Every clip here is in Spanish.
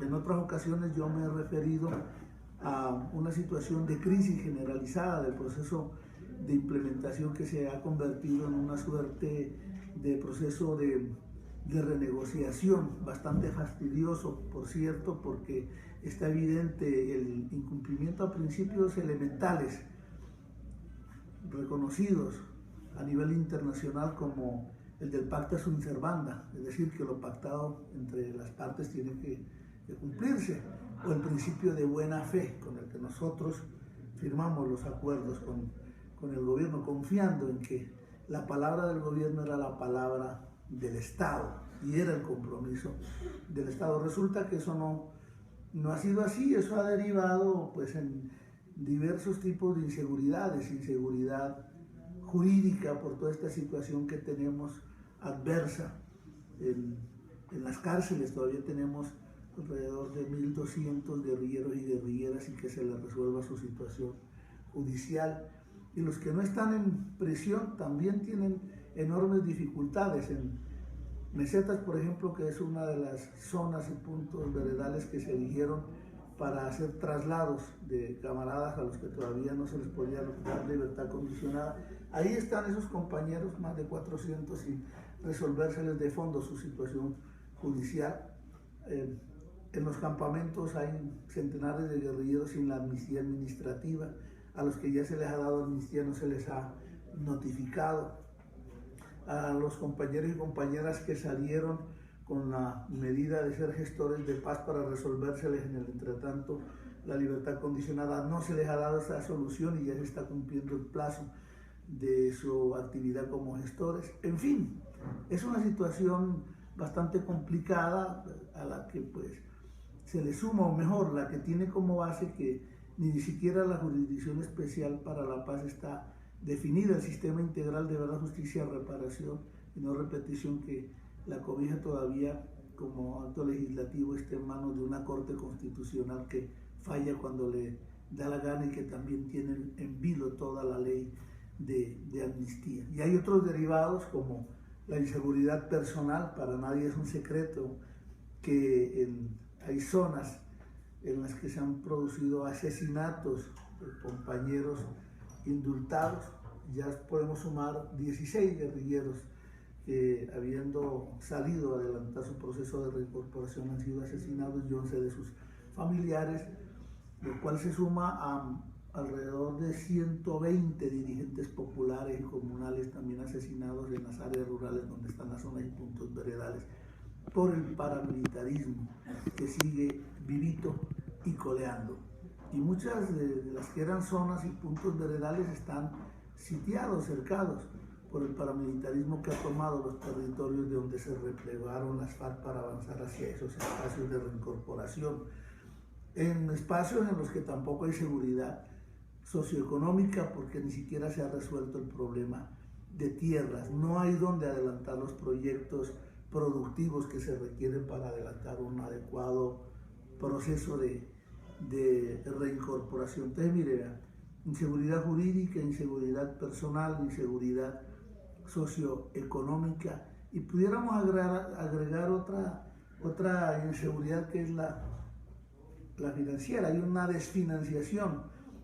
En otras ocasiones yo me he referido a una situación de crisis generalizada del proceso de implementación que se ha convertido en una suerte de proceso de renegociación bastante fastidioso, por cierto, porque está evidente el incumplimiento a principios elementales reconocidos a nivel internacional como el del pacta sunt servanda, es decir, que lo pactado entre las partes tiene que cumplirse, o el principio de buena fe con el que nosotros firmamos los acuerdos con el gobierno, confiando en que la palabra del gobierno era la palabra del Estado y era el compromiso del Estado. Resulta que eso no ha sido así, eso ha derivado pues en diversos tipos de inseguridades, inseguridad jurídica por toda esta situación que tenemos adversa. En las cárceles todavía tenemos alrededor de 1.200 guerrilleros y guerrilleras y que se les resuelva su situación judicial. Y los que no están en prisión también tienen enormes dificultades. En Mesetas, por ejemplo, que es una de las zonas y puntos veredales que se eligieron para hacer traslados de camaradas a los que todavía no se les podía dar libertad condicionada. Ahí están esos compañeros, más de 400, sin resolvérseles de fondo su situación judicial. En los campamentos hay centenares de guerrilleros sin la amnistía administrativa, a los que ya se les ha dado amnistía no se les ha notificado. A los compañeros y compañeras que salieron con la medida de ser gestores de paz para resolvérseles en el entretanto la libertad condicionada, no se les ha dado esa solución y ya se está cumpliendo el plazo de su actividad como gestores. En fin, es una situación bastante complicada a la que pues se le suma, o mejor, la que tiene como base que ni siquiera la Jurisdicción Especial para la Paz está definida, el sistema integral de verdad, justicia, reparación y no repetición que la cobija todavía como acto legislativo está en manos de una Corte Constitucional que falla cuando le da la gana y que también tiene en vilo toda la ley de amnistía. Y hay otros derivados como la inseguridad personal. Para nadie es un secreto que hay zonas en las que se han producido asesinatos de compañeros indultados. Ya podemos sumar 16 guerrilleros que, habiendo salido a adelantar su proceso de reincorporación, han sido asesinados y 11 de sus familiares, lo cual se suma a alrededor de 120 dirigentes populares y comunales también asesinados en las áreas rurales donde están las zonas y puntos veredales por el paramilitarismo que sigue vivito y coleando. Y muchas de las que eran zonas y puntos veredales están sitiados, cercados por el paramilitarismo que ha tomado los territorios de donde se replegaron las FARC para avanzar hacia esos espacios de reincorporación, en espacios en los que tampoco hay seguridad socioeconómica porque ni siquiera se ha resuelto el problema de tierras, no hay donde adelantar los proyectos productivos que se requieren para adelantar un adecuado proceso de reincorporación. Entonces, mire, inseguridad jurídica, inseguridad personal, inseguridad socioeconómica, y pudiéramos agregar otra inseguridad que es la financiera. Hay una desfinanciación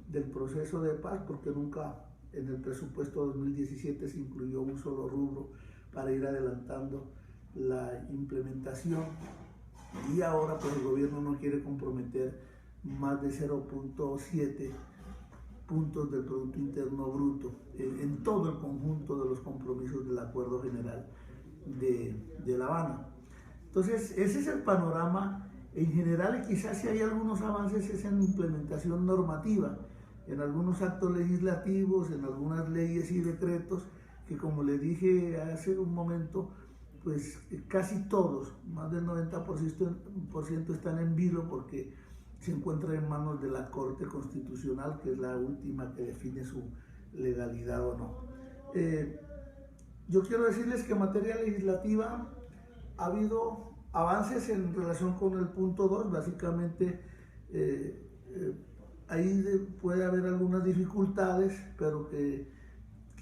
del proceso de paz porque nunca en el presupuesto 2017 se incluyó un solo rubro para ir adelantando la implementación, y ahora pues el gobierno no quiere comprometer más de 0.7 puntos del Producto Interno Bruto en todo el conjunto de los compromisos del Acuerdo General de La Habana. Entonces ese es el panorama en general, y quizás si hay algunos avances es en implementación normativa, en algunos actos legislativos, en algunas leyes y decretos que, como le dije hace un momento, pues casi todos, más del 90% están en vilo porque se encuentran en manos de la Corte Constitucional, que es la última que define su legalidad o no. Yo quiero decirles que en materia legislativa ha habido avances en relación con el punto 2, básicamente ahí puede haber algunas dificultades, pero que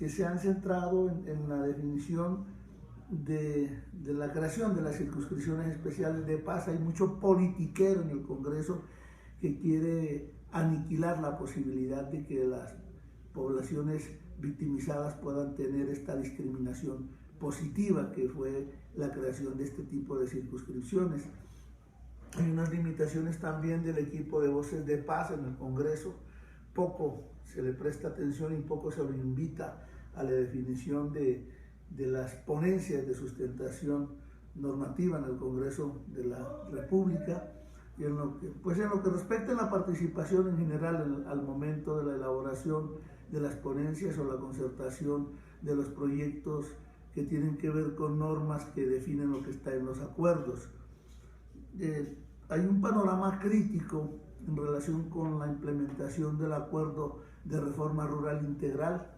se han centrado en la definición de la creación de las circunscripciones especiales de paz. Hay mucho politiquero en el Congreso que quiere aniquilar la posibilidad de que las poblaciones victimizadas puedan tener esta discriminación positiva que fue la creación de este tipo de circunscripciones. Hay unas limitaciones también del equipo de voces de paz en el Congreso. Poco se le presta atención y poco se lo invita a la definición de las ponencias de sustentación normativa en el Congreso de la República. Y en lo que respecta a la participación en general al momento de la elaboración de las ponencias o la concertación de los proyectos que tienen que ver con normas que definen lo que está en los acuerdos. Hay un panorama crítico en relación con la implementación del acuerdo de reforma rural integral.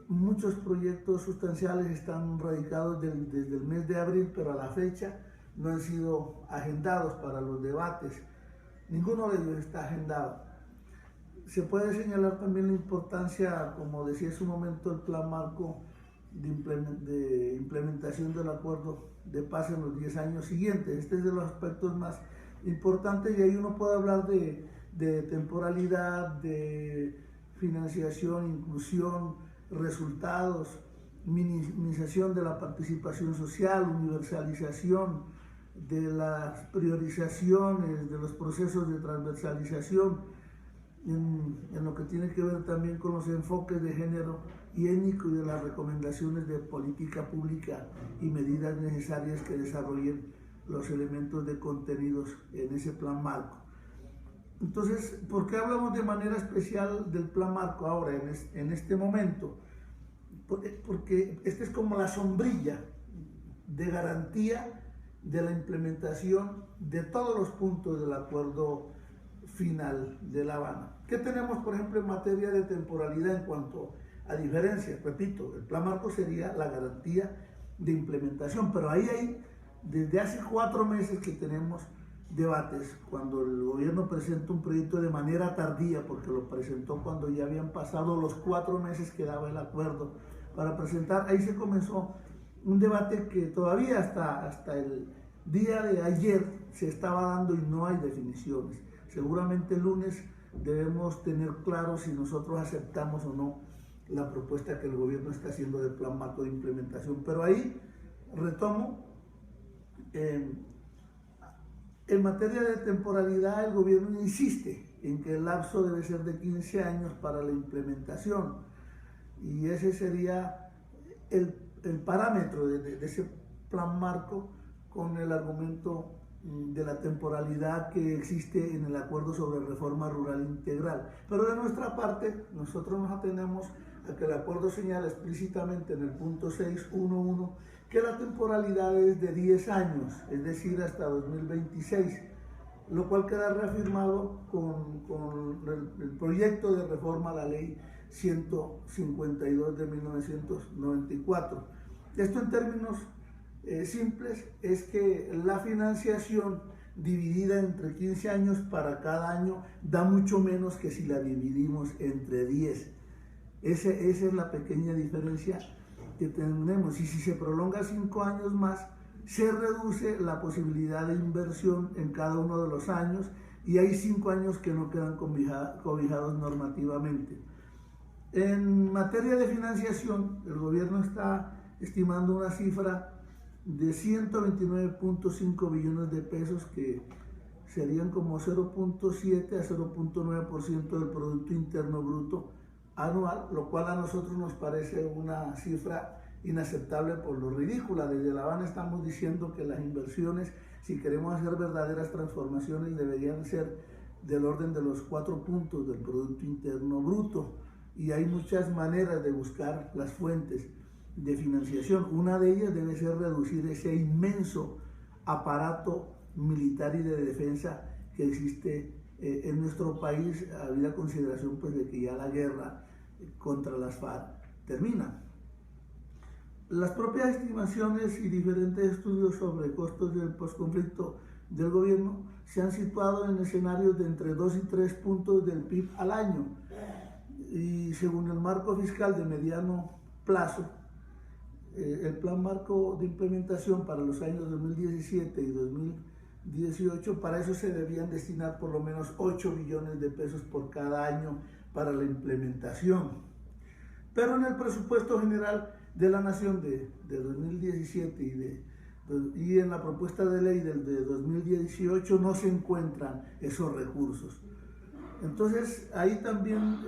Muchos proyectos sustanciales están radicados desde el mes de abril, pero a la fecha no han sido agendados para los debates. Ninguno de ellos está agendado. Se puede señalar también la importancia, como decía en su momento, el plan marco de implementación del acuerdo de paz en los 10 años siguientes. Este es de los aspectos más importantes, y ahí uno puede hablar de temporalidad, de financiación, inclusión, resultados, minimización de la participación social, universalización de las priorizaciones, de los procesos de transversalización, en lo que tiene que ver también con los enfoques de género y étnico y de las recomendaciones de política pública y medidas necesarias que desarrollen los elementos de contenidos en ese plan marco. Entonces, ¿por qué hablamos de manera especial del plan marco ahora, en este momento? Porque esta es como la sombrilla de garantía de la implementación de todos los puntos del acuerdo final de La Habana. ¿Qué tenemos, por ejemplo, en materia de temporalidad en cuanto a diferencias? Repito, el plan marco sería la garantía de implementación, pero ahí hay, desde hace 4 meses que tenemos debates, cuando el gobierno presenta un proyecto de manera tardía, porque lo presentó cuando ya habían pasado los 4 meses que daba el acuerdo para presentar. Ahí se comenzó un debate que todavía hasta el día de ayer se estaba dando y no hay definiciones. Seguramente el lunes debemos tener claro si nosotros aceptamos o no la propuesta que el gobierno está haciendo del plan marco de implementación. Pero ahí retomo, en materia de temporalidad, el gobierno insiste en que el lapso debe ser de 15 años para la implementación, y ese sería el parámetro de ese plan marco, con el argumento de la temporalidad que existe en el acuerdo sobre reforma rural integral. Pero de nuestra parte, nosotros nos atenemos a que el acuerdo señala explícitamente en el punto 6.1.1 que la temporalidad es de 10 años, es decir, hasta 2026, lo cual queda reafirmado con el proyecto de reforma a la ley 152 de 1994. Esto, en términos simples, es que la financiación dividida entre 15 años para cada año da mucho menos que si la dividimos entre 10. Esa es la pequeña diferencia que tenemos, y si se prolonga 5 años más, se reduce la posibilidad de inversión en cada uno de los años, y hay 5 años que no quedan cobijados normativamente. En materia de financiación, el gobierno está estimando una cifra de 129.5 billones de pesos, que serían como 0.7 a 0.9% del Producto Interno Bruto anual, lo cual a nosotros nos parece una cifra inaceptable por lo ridícula. Desde La Habana estamos diciendo que las inversiones, si queremos hacer verdaderas transformaciones, deberían ser del orden de los 4 puntos del Producto Interno Bruto, y hay muchas maneras de buscar las fuentes de financiación. Una de ellas debe ser reducir ese inmenso aparato militar y de defensa que existe en nuestro país, habida consideración pues de que ya la guerra contra las FARC termina. Las propias estimaciones y diferentes estudios sobre costos del posconflicto del gobierno se han situado en escenarios de entre 2 y 3 puntos del PIB al año, y según el marco fiscal de mediano plazo, el Plan Marco de Implementación para los años 2017 y 2018, para eso se debían destinar por lo menos 8 billones de pesos por cada año para la implementación. Pero en el presupuesto general de la Nación de 2017 y en la propuesta de ley de 2018 no se encuentran esos recursos. Entonces ahí también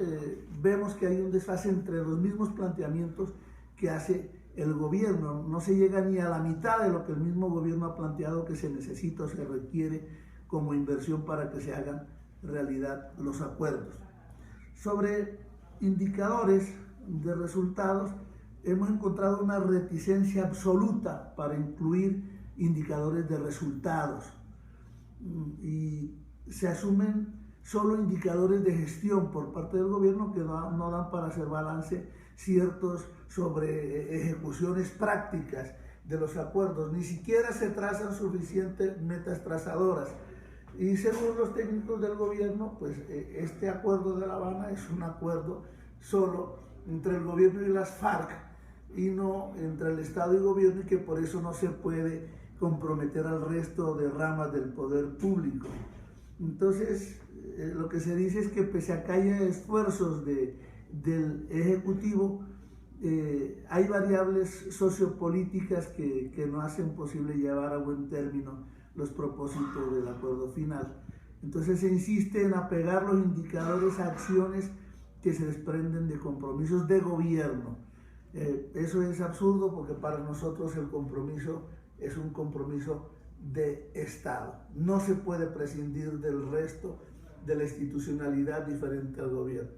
vemos que hay un desfase entre los mismos planteamientos que hace el gobierno. No se llega ni a la mitad de lo que el mismo gobierno ha planteado que se necesita o se requiere como inversión para que se hagan realidad los acuerdos. Sobre indicadores de resultados, hemos encontrado una reticencia absoluta para incluir indicadores de resultados y se asumen solo indicadores de gestión por parte del gobierno que no dan para hacer balance ciertos sobre ejecuciones prácticas de los acuerdos. Ni siquiera se trazan suficientes metas trazadoras. Y según los técnicos del gobierno, pues este acuerdo de La Habana es un acuerdo solo entre el gobierno y las FARC y no entre el Estado y gobierno, y que por eso no se puede comprometer al resto de ramas del poder público. Entonces, lo que se dice es que pese a que haya esfuerzos del Ejecutivo, hay variables sociopolíticas que no hacen posible llevar a buen término los propósitos del acuerdo final. Entonces se insiste en apegar los indicadores a acciones que se desprenden de compromisos de gobierno. Eso es absurdo porque para nosotros el compromiso es un compromiso de Estado. No se puede prescindir del resto de la institucionalidad diferente al gobierno.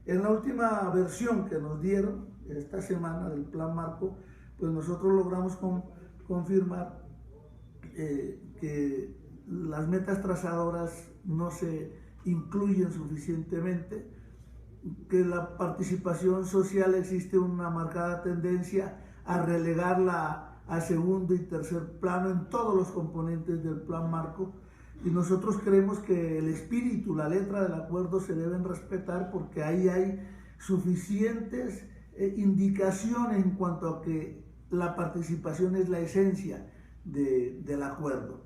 En la última versión que nos dieron esta semana del Plan Marco, pues nosotros logramos confirmar que las metas trazadoras no se incluyen suficientemente, que la participación social existe una marcada tendencia a relegarla a segundo y tercer plano en todos los componentes del Plan Marco, y nosotros creemos que el espíritu, la letra del acuerdo se deben respetar porque ahí hay suficientes indicaciones en cuanto a que la participación es la esencia del acuerdo.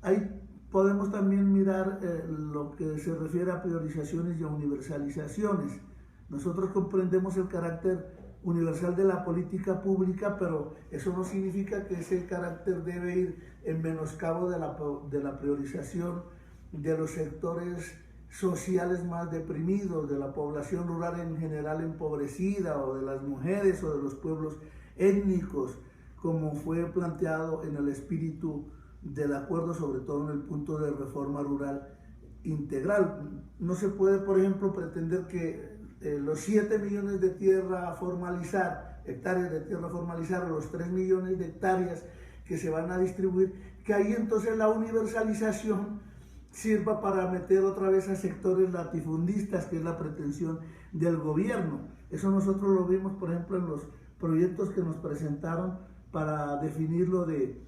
Ahí podemos también mirar lo que se refiere a priorizaciones y a universalizaciones. Nosotros comprendemos el carácter universal de la política pública, pero eso no significa que ese carácter debe ir en menoscabo de la priorización de los sectores sociales más deprimidos, de la población rural en general empobrecida, o de las mujeres o de los pueblos étnicos, como fue planteado en el espíritu del acuerdo, sobre todo en el punto de reforma rural integral. No se puede, por ejemplo, pretender que los 7 millones de tierra a formalizar, hectáreas de tierra a formalizar, o los 3 millones de hectáreas que se van a distribuir, que ahí entonces la universalización sirva para meter otra vez a sectores latifundistas, que es la pretensión del gobierno. Eso nosotros lo vimos, por ejemplo, en los proyectos que nos presentaron para definir lo de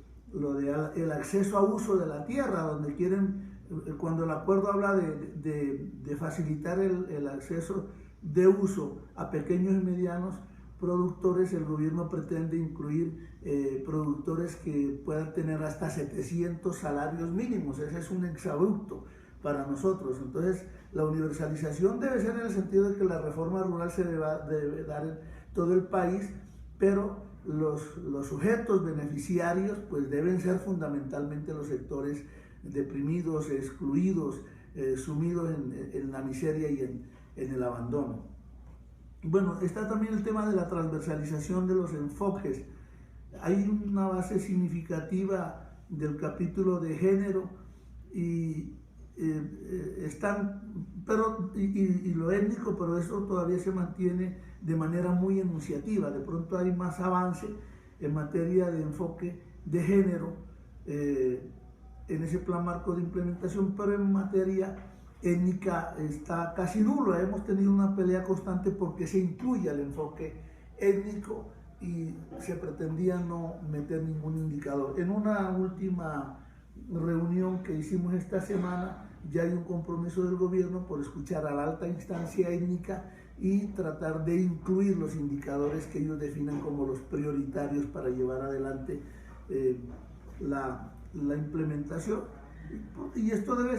el acceso a uso de la tierra, donde quieren, cuando el acuerdo habla de facilitar el acceso de uso a pequeños y medianos productores, el gobierno pretende incluir productores que puedan tener hasta 700 salarios mínimos. Ese es un exabrupto para nosotros. Entonces, la universalización debe ser en el sentido de que la reforma rural se debe dar en todo el país, pero los sujetos beneficiarios pues deben ser fundamentalmente los sectores deprimidos, excluidos, sumidos en la miseria y en el abandono. Bueno, está también el tema de la transversalización de los enfoques. Hay una base significativa del capítulo de género y lo étnico, pero eso todavía se mantiene de manera muy enunciativa. De pronto hay más avance en materia de enfoque de género en ese plan marco de implementación, pero en materia étnica está casi nulo. Hemos tenido una pelea constante porque se incluya el enfoque étnico y se pretendía no meter ningún indicador. En una última reunión que hicimos esta semana ya hay un compromiso del gobierno por escuchar a la alta instancia étnica y tratar de incluir los indicadores que ellos definan como los prioritarios para llevar adelante la implementación. Y esto debe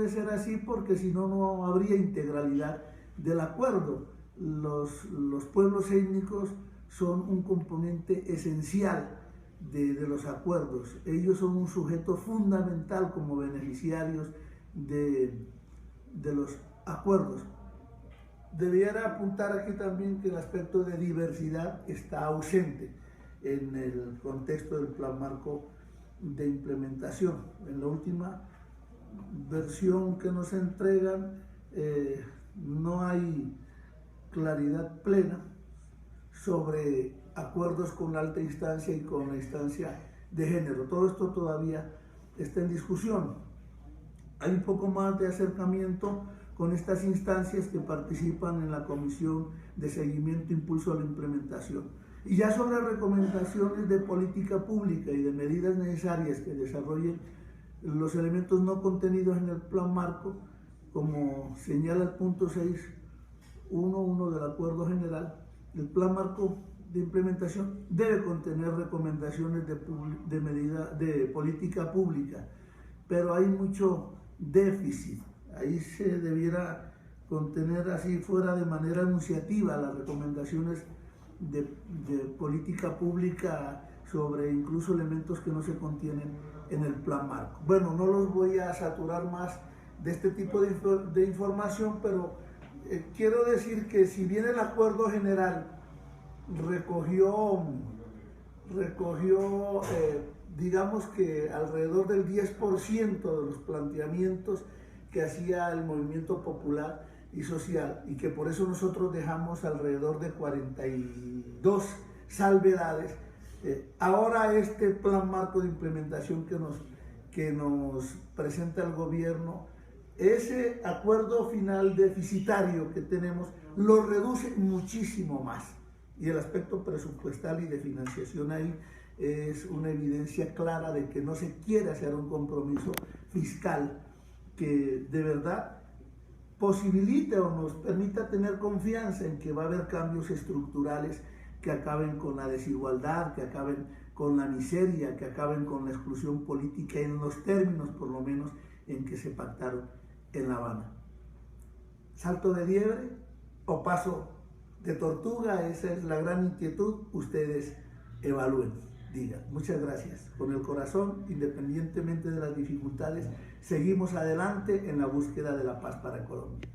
ser así, porque si no, no habría integralidad del acuerdo. Los pueblos étnicos son un componente esencial de los acuerdos. Ellos son un sujeto fundamental como beneficiarios de los acuerdos. Debiera apuntar aquí también que el aspecto de diversidad está ausente en el contexto del Plan Marco de implementación. En la última versión que nos entregan no hay claridad plena sobre acuerdos con la alta instancia y con la instancia de género. Todo esto todavía está en discusión. Hay un poco más de acercamiento con estas instancias que participan en la Comisión de Seguimiento e Impulso a la Implementación. Y ya sobre recomendaciones de política pública y de medidas necesarias que desarrollen los elementos no contenidos en el Plan Marco, como señala el punto 6.1.1 del Acuerdo General, el Plan Marco de implementación debe contener recomendaciones de medida de política pública, pero hay mucho déficit. Ahí se debiera contener, así fuera de manera enunciativa, las recomendaciones de política pública sobre incluso elementos que no se contienen en el Plan Marco. Bueno, no los voy a saturar más de este tipo de información, pero quiero decir que si bien el Acuerdo General recogió digamos que alrededor del 10% de los planteamientos que hacía el movimiento popular y social, y que por eso nosotros dejamos alrededor de 42 salvedades, ahora este Plan Marco de implementación que nos presenta el gobierno, ese acuerdo final deficitario que tenemos lo reduce muchísimo más, y el aspecto presupuestal y de financiación ahí es una evidencia clara de que no se quiere hacer un compromiso fiscal que de verdad posibilite o nos permita tener confianza en que va a haber cambios estructurales que acaben con la desigualdad, que acaben con la miseria, que acaben con la exclusión política en los términos, por lo menos, en que se pactaron en La Habana. ¿Salto de liebre o paso de tortuga? Esa es la gran inquietud. Ustedes evalúen, digan. Muchas gracias. Con el corazón, independientemente de las dificultades, seguimos adelante en la búsqueda de la paz para Colombia.